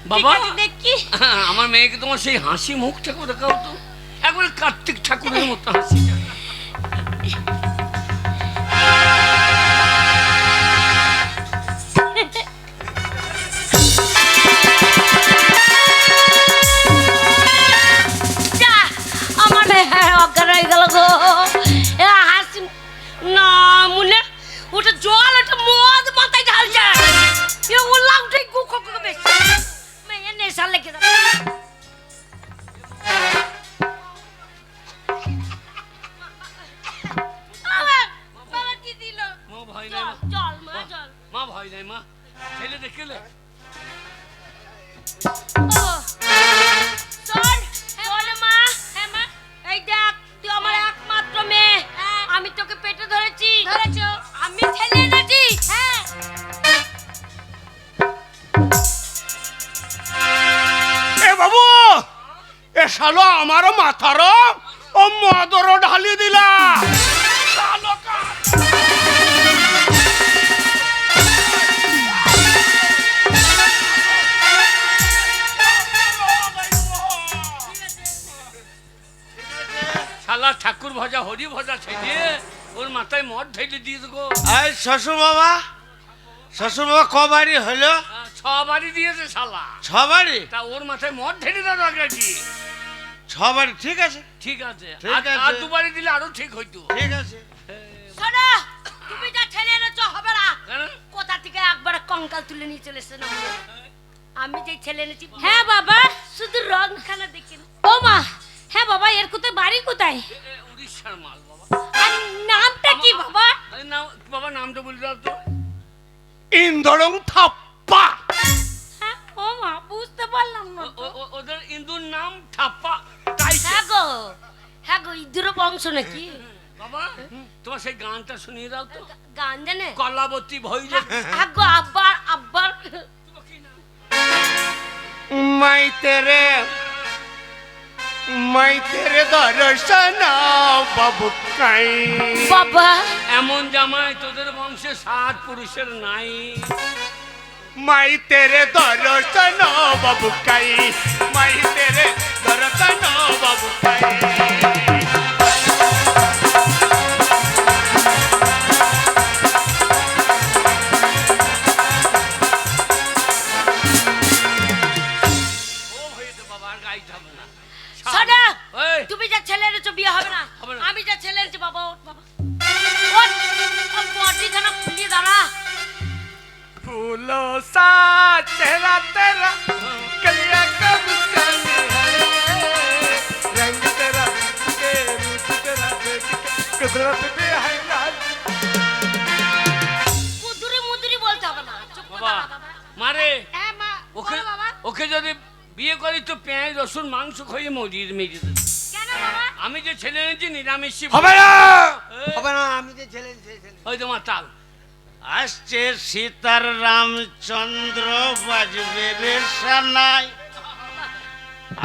বাবা আছে, দেখি আমার মেয়েকে তোমার সেই হাসি মুখটা করে দেখাও তো, একবারে কার্তিক ঠাকুরের মতো হাসিটা। যা, আমার অজ্ঞান হয়ে গেল গো। এ হাসি না মনে ওটা জল, ওটা মদ মাথায় ঢালছে। এ উল্লাহ উঠে গুখো বেশি মেয়ে নেশা লেগে যাবে। বাবা কি দিল? মা ভয় নাই মা, জল মা জল। মা ভয় নাই মা, ছেলে দেখলে ও শোন, শোন মা, হ্যাঁ মা, এই দেখ তুই আমার একমাত্র মেয়ে, আমি তোকে পেটে ধরেছি, ধরেছো, আমি ছেলে এনেছি, হ্যাঁ এ বাবু, এ শালো আমারও মাথার ও মদরও ঢালি দিলা। শালো কা- শালা ঠাকুর ভজা হরি ভজা ছেলে ওর মাথায় মদ ঢেলে দিয়ে দেবো। এই শ্বশুর বাবা, শ্বশুর বাবা কবারই হলো? 6 বাড়ি দিয়েছে শালা, 6 বাড়ি? তা ওর মাথায় মদ ঢেলে দেওয়া দরকার কি? 6 বাড়ি, ঠিক আছে ঠিক আছে, ঠিক আছে। আর 2 বাড়ি দিলে আরো ঠিক হইতো। ঠিক আছে। শোনো, তুমি যা ছেলে এনেছো হবে না। কেন? কোথা থেকে একবার কঙ্কাল তুলে নিয়ে চলে এসেছে না আমি যে ছেলে এনেছি। হ্যাঁ বাবা, শুধু রংখানা দেখেন। ও মা, হ্যাঁ বাবা, এর কোথায় বাড়ি কোথায়? উড়িষ্যার মাল বাবা। আর নামটা কি বাবা? আরে নাম বাবা, নামটা বলে দাও তো। ইন্দরং থাপ্পা। হ্যাঁ ও মা, বুঝতে পারলাম না তো। ওদের ইন্দুর নাম ঠাপ্পা, তাই তো। হ্যাঁ গো, ইঁদুর বংশ নাকি? বাবা তোমার সেই গানটা শুনিয়ে দাও তো, গান জানে? কলাবতী ভৈরে। হ্যাঁ গো, আব্বার আব্বার। मैं तेरे दर्शन बाबू काई। বাবা এমন জামাই তোদের বংশে 7 পুরুষের নাই। मैं तेरे दर्शन बाबू काई। मैं तेरे दर्शन बाबू काई। ও হইতে বাবা আর গাইতে হবে না। শোনো, এই, তুমি যা ছেলে এনেছো বিয়ে হবে না। হবে না। আমি যা ছেলে এনেছি বাবা, ওঠ বাবা, ওঠ, বডিখানা ফুলিয়ে দাঁড়া। फूलों सा चेहरा तेरा, कलिया का मुस्कान है, रंग तेरा के रूप तेरा देख के कुदरत भी हैरान। কুদুরি মুদুরি বলতে হবে না, চুপ করে বাবা দাঁড়া বাবা। মারে হ্যাঁ মা, ওকে, বলো বাবা। ওকে যদি বিয়ে করি তো পেঁয়াজ রসুন মাংস খাইয়ে মেরে দেবে। কেন বাবা? আমি যে ছেলে এনেছি নিরামিষই। হবে না, এই, হবে না, আমি যে ছেলে সেই ছেলে। ওই তোমার তাল। আসছে সীতার রামচন্দ্র বাজবে রে সানাই।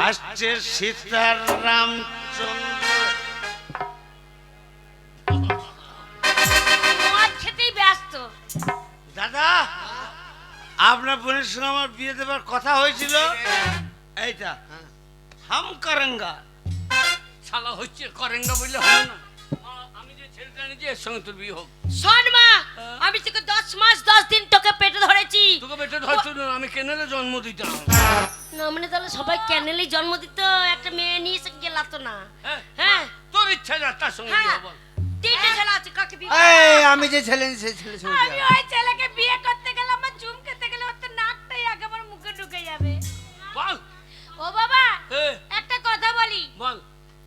আসছে সীতার রামচন্দ্র। মদ খেতেই ব্যস্ত। দাদা, আপনার বোনের সঙ্গে আমার বিয়ে দেবার কথা হয়েছিল। এইটা হাম করেঙ্গা। শালা হচ্ছে করেঙ্গা বললে হবে না। মা, আমি যে ছেলেটা এনেছি এর সঙ্গে তোর বিয়ে হোক। শোন মা, আমি তোকে 10 মাস 10 দিন তোকে পেটে ধরেছি। তোকে বেটে ধরতো না, আমি কেনেলে জন্ম দিতাম। না মানে তাহলে সবাই ক্যানেলেই জন্ম দিত, একটা মেয়ে নিয়ে এসে গেলাতো না। হ্যাঁ হ্যাঁ তোর ইচ্ছা যা তার সঙ্গে বিয়ে হ্যাঁ, হবো। 3টে ছেলে আছে, কাকে বিয়ে? এই আমি যে ছেলে সেই ছেলে সঙ্গে আমি ওই ছেলেকে বিয়ে করতে গেলে আমার চুম খেতে গেলে ওর তো নাকটাই একেবারে মুখে ঢুকে যাবে। বল ও বাবা, এ, একটা কথা বলি, বল।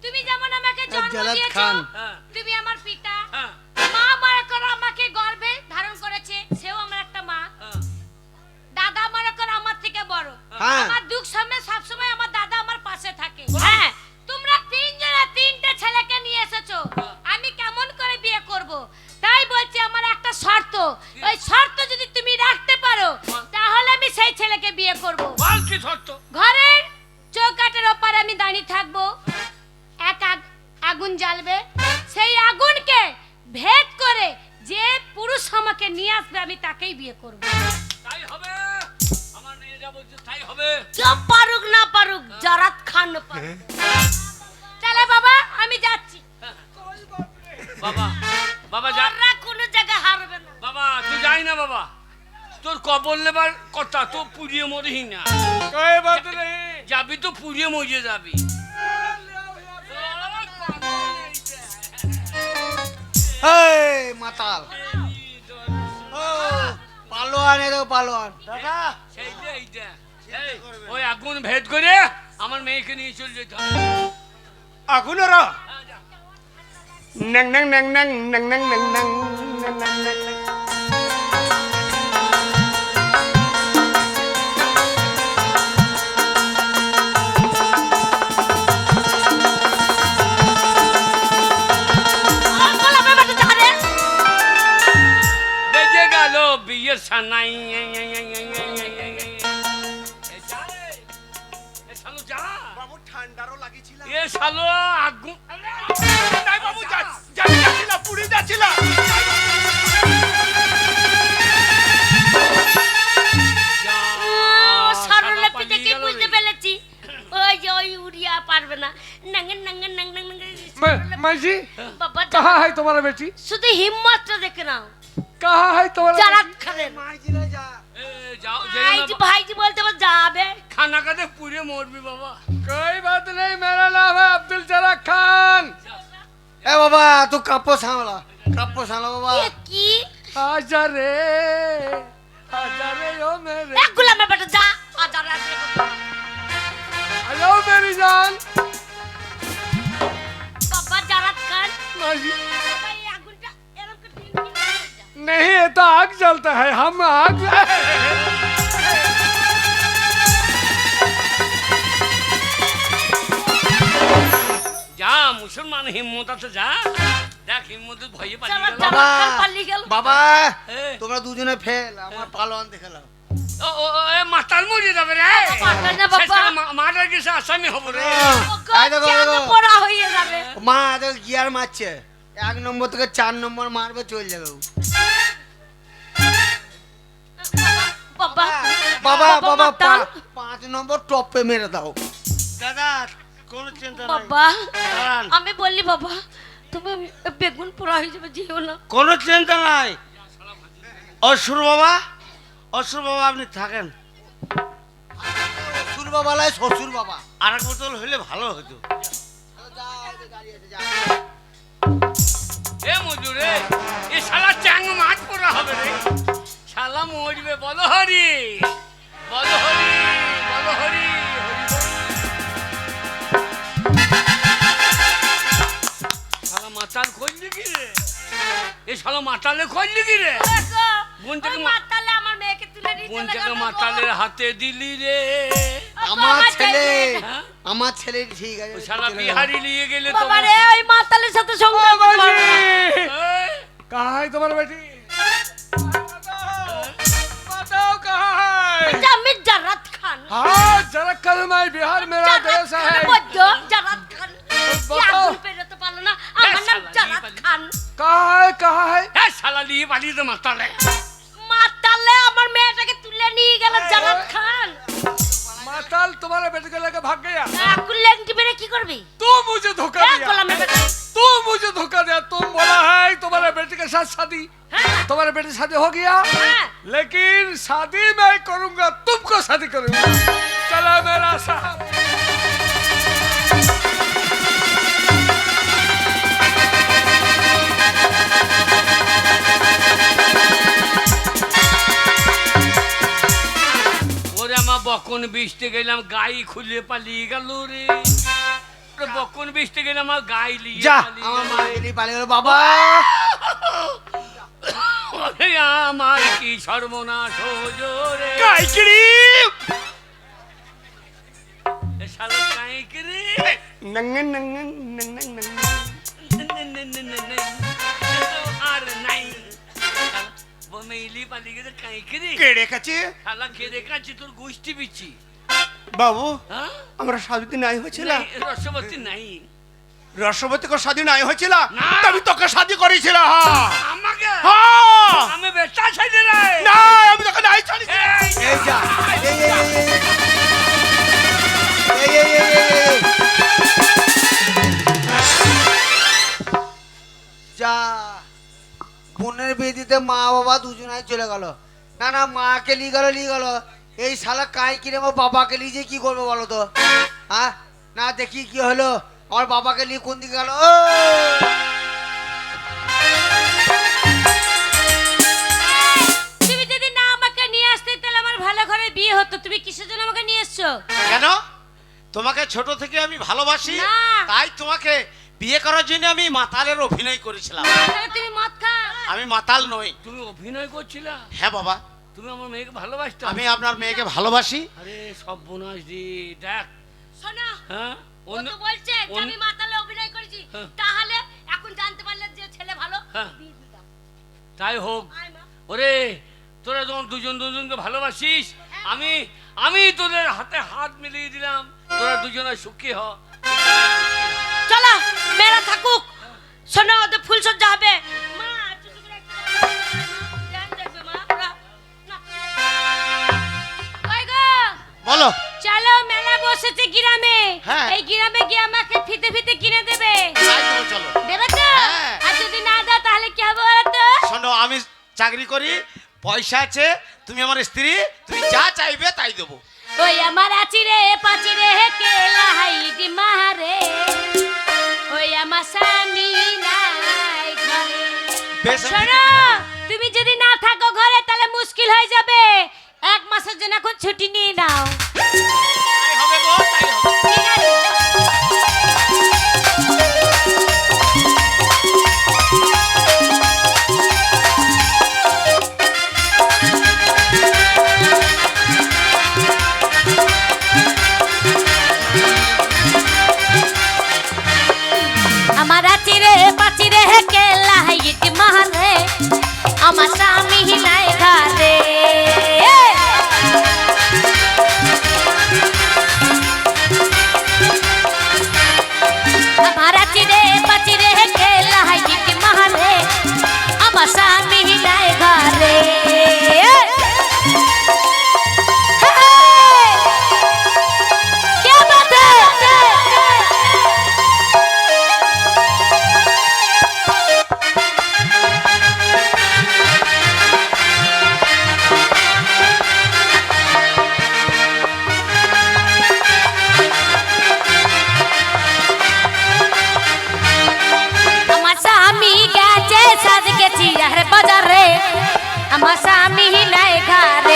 তুমি যেমন আমাকে জন্ম জালাদ দিয়েছো, খান। হ্যাঁ তুমি আমার পিতা। হ্যাঁ মা মনে করো আমাকে গর্ভে ধারণ করেছে, সেও আমার একটা মা। হ্যাঁ। দাদা মনে করো আমার থেকে বড়, হ্যাঁ। আমার দুঃখ সময় সবসময় আমার দাদা আমার পাশে থাকে। হ্যাঁ, তোমরা 3 জনে 3টে ছেলেকে নিয়ে এসেছো, আমি কেমন করে বিয়ে করব? তাই বলছি আমার একটা শর্ত, ওই শর্ত যদি তুমি রাখতে পারো তাহলে আমি সেই ছেলেকে বিয়ে করব। বল কি শর্ত? ঘরের চৌকাঠের ওপরে আমি দাঁড়িয়ে থাকবো, আগুন জ্বালবে, সেই আগুনকে ভেদ করে যে পুরুষ আমাকে নিয়ে আসবে আমি তাকেই বিয়ে করব। তাই হবে। আমার নিয়ে যাব বলছে তাই হবে। কেউ পারুক না পারুক, জারাত খান পারুক। চলে বাবা, আমি যাচ্ছি। বাবা বাবা যা, ওরা কোনো জায়গায় হারবে না। বাবা তুই যাই না বাবা, তোর কবর লেবার কথা তো পুড়িয়ে মরিস না, कोई बात नहीं। যাবি তো পুড়িয়ে মরিয়ে যাবি। এই মাতাল ও পালোয়ান, এ পালোয়ান দাদা। সেইটা এইটা এই, ওই আগুন ভেদ করে আমার মেয়েকে নিয়ে চলে যেতে হবে। আগুন রা নং নং নং নং নং নং নং নং নং নং নং। গোলামের বাড়ি যাবে। বেজে গেল বিয়ের সানাই। বাবু ঠান্ডারও লাগিছিল। এ শালো আগুন নাই বাবু যাচ্ছিল পুড়ে যাচ্ছিল। সরলপি দেখে বুঝতে পেরেছি ওই যে ওই উড়িয়া পারবে না। নাঙ্গন নাঙ্গন নাঙ্গন নাঙ্গন। माँ जी বাবা कहाँ है तुम्हारा बेटी? শুধু হিম্মতটা দেখে নাও। कहाँ है तुम्हारा জারাত बेटी? খাবেন। মাইজিরা যা। যাও ভাইজি ভাইজি বলতে বলতে যাবে। খানা খাতে পুড়ে মরবি বাবা। कोई बात नहीं, मेरा नाम है अब्दुल जराक खान। এ বাবা তুই কাপড় সামলা, কাপড় সামলা বাবা। এ কি आजा रे ओ मेरे, এক গোলামের বেটা যা আজার আছে। हेलो मेरी जान। বাবা জারাত খান। माँ जी বাবা এই আগুনটা এরকম করে টিন টিন করে দাও। नहीं, ये तो आग जलता है, हम आग। যা মুসলমান হিম্মত আছে যা, দেখ হিম্মতের ভয়ে পালিয়ে জারাত গেল। বাবা খান পালিয়ে গেল। বাবা এ, তোমরা দুজনে ফেল, আমার পালোয়ান দেখে নাও। ও ও ও, এ মাতাল মরে যাবে রে। মাতাল না বাবা। শেষে মারার গেছে আসামি হবো রে। ও গো, এই দেখো, চাঁদে দেখো। পোড়া হয়ে যাবে। মা এদের গিয়ার মারছে, 1 নম্বর থেকে 4 নম্বর মারবে চলে যাবে ও। বাবা বাবা বাবা মাতাল। 5 নম্বর টপে মেরে দাও। দাদা কোনো চিন্তা নাই, বাবা দাঁড়ান। আমি বললি বাবা তুমি বেগুন পোড়া হয়ে যাবে, যেও না। কোনো চিন্তা নাই। অসুর বাবা, অসুর বাবা আপনি থাকেন, শ্বশুর বাবা লাই শ্বশুর বাবা। আর এক বোতল হইলে ভালো হতো। এ মজুরে, এ শালা চ্যাং মাছ পড়া হবে রে। শালা মরবে, বলো হরি বলো হরি বলো হরি হরি বল। শালা মাতাল খুঁজলি কি রে? এ শালা মাতালে খুঁজলি কি রে? দেখো, বোন থেকে ওই মাতালে আমার মেয়েকে তুলে নিয়ে কোন চলে থেকে গেল গো। মাতালের হাতে দিলি রে? আমার ছেলে, হ্যাঁ? আমার ছেলে ঠিক আছে। ও শালা বিহারি নিয়ে গেলে তো বাবা রে ওই মাতালের সাথে সংসার করতে পারবে না। এই, कहाँ है तुम्हारा बेटी? बताओ कहाँ है? এটা আমি জারাত খান। हाँ जरा कल मैं बिहार मेरा জারাত देश খান है। বলছো, জারাত খান। বাবা। কি আগুন পেরোতে পারলো না, আমার নাম শালা জারাত নিয়ে খান। कहाँ है? এ শালা নিয়ে পালিয়ে তো মাতালে। মাতালে আমার মেয়েটাকে তুলে নিয়ে গেল জারাত খান। माताल तुम्हारे बेटे को लेकर भाग गया। এখন লেংটি মেরে কি করবি? तू मुझे धोखा এ दिया, গোলামের বেটা। तू मुझे धोखा दिया। तुम बोला है तुम्हारे बेटे के साथ शादी, হ্যাঁ तुम्हारे बेटे से शादी हो गया, হ্যাঁ लेकिन शादी मैं करूंगा, तुमको शादी करूंगा। चला मेरा साहब। ওরে আমার বকন বিছতে গেলাম, গাই খুলে পালিয়ে গেল রে। ওরে বকন বিছতে গেলাম, আমার গাই লিয়ে যা পালিয়ে আমার গেল। মা এলি পালিয়ে গেল বাবা। ওরে আমার কি সর্বনাশ হলো রে। কাইকিরি এ শালা কাইক রে। নং নং নং নং নং নং নং। আর নাই মেইলি পালিয়ে গেছে কাইক রে। কেড়ে কাছে শালা কেড়ে কাছে তোর গোষ্ঠী বিচ্ছি। বাবু হ্যাঁ আমরা স্বাধীন নাই হয়েছিল, নাই, রসবতী নাই। রসবতী কো স্বাধীন নাই হয়েছিল, না। আমি তোকে শাদি করেছিল। আমাকে হ্যাঁ আমি বেটা ছেলে রে। না আমি তোকে নাই ছাড়িছি। এই, এই যা এই বিয়ে দিতে মা বাবা দুজনাই চলে গেল। না না, মাকে নিয়ে গেল। এই শালা কাই কিনে আমার বাবাকে নিয়ে যে কি করবো বলো তো? হ্যাঁ, না দেখি কি হলো, আমার বাবাকে নিয়ে কোন দিকে গেল? তুমি যদি না আমাকে নিয়ে আসতে তাহলে আমার ভালো ঘরে বিয়ে হতো। তুমি কিসের জন্য আমাকে নিয়ে এসছো? কেন? তোমাকে ছোট থেকে আমি ভালোবাসি, না। তাই তোমাকে বিয়ে করার জন্য আমি মাতালের অভিনয় করেছিলাম। তাহলে তুমি মদ খাও। আমি মাতাল নই। তুমি অভিনয় করছিলা? হ্যাঁ বাবা, তুমি আমার মেয়েকে ভালোবাসতে? আমি আপনার মেয়েকে ভালোবাসি। আরে সব বোনাস দি দেখ। শোনো, হ্যাঁ, ও তো বলছে যে আমি মাতালে অভিনয় করেছি, হ্যাঁ। তাহলে এখন জানতে পারলে যে ছেলে ভালো। হ্যাঁ। বিয়ে দিয়ে দাও। তাই হোক। আয় মা। ওরে, তোরা যখন দুজনকে ভালোবাসিস, আমি তোদের হাতে হাত মিলিয়ে দিলাম, তোরা দুজনে সুখী হ। চলো মেয়েরা থাকুক। শোনো, ওদের ফুল সজ্জা হবে। মা চুপ করে একটু ধ্যান দেখবে মা। না। কই গো? বলো। চলো, মেলা বসেছে গ্রামে। হ্যাঁ। এই গ্রামে গিয়ে আমাকে ফিতে কিনে দেবে। তাই দেবো, চলো। দেবে তো? হ্যাঁ। আর যদি না দাও তাহলে কি হবে বলো তো? শোনো, আমি চাকরি করি, পয়সা আছে, তুমি আমার স্ত্রী, তুমি যা চাইবে তাই দেবো। ওই আমার আচিরে পাচিরে কেলা হাইডি মারে, ওই আমার স্বামী নাই ঘরে। বেশ, আমি শোনো, তুমি যদি না থাকো ঘরে তাহলে মুশকিল হয়ে যাবে। 1 মাসের জন্য এখন ছুটি নিয়ে নাও। তাই হবে গো, তাই হবে। ঠিক আছে। আমার আচিরে পাচিরে কেলা হাইডি মারে, আমার স্বামী নাই ঘরে। আমার আচিরে পাচিরে কেলা হাইডি মারে, আমার স্বামী নাই ঘরে। क्या बात है? আমার স্বামী গেছে সাজ গেছি আর বাজারে, আমার স্বামী নাই ঘরে।